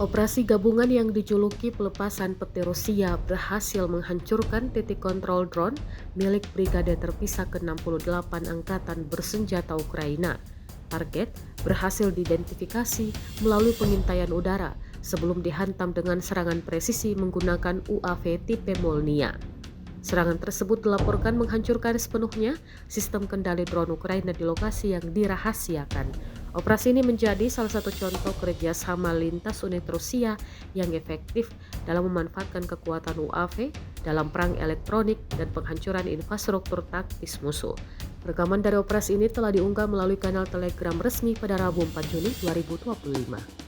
Operasi gabungan yang dijuluki pelepasan peti Rusia berhasil menghancurkan titik kontrol drone milik Brigade Terpisah ke-68 Angkatan Bersenjata Ukraina. Target berhasil diidentifikasi melalui pengintaian udara sebelum dihantam dengan serangan presisi menggunakan UAV tipe Molnia. Serangan tersebut dilaporkan menghancurkan sepenuhnya sistem kendali drone Ukraina di lokasi yang dirahasiakan. Operasi ini menjadi salah satu contoh kerjasama lintas unit Rusia yang efektif dalam memanfaatkan kekuatan UAV dalam perang elektronik dan penghancuran infrastruktur taktis musuh. Rekaman dari operasi ini telah diunggah melalui kanal Telegram resmi pada Rabu 4 Juni 2025.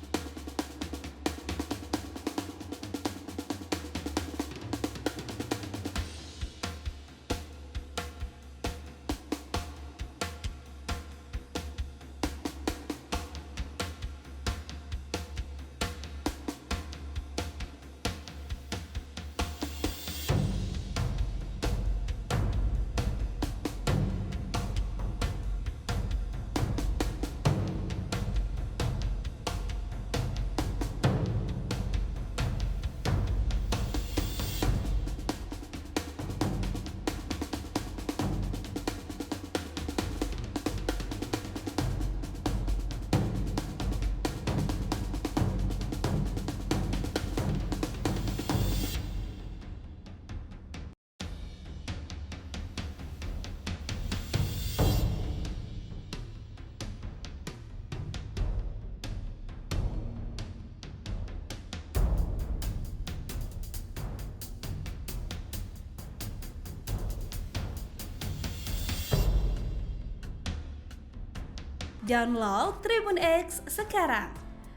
Download Tribun X sekarang,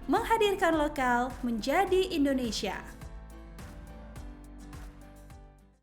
menghadirkan lokal menjadi Indonesia.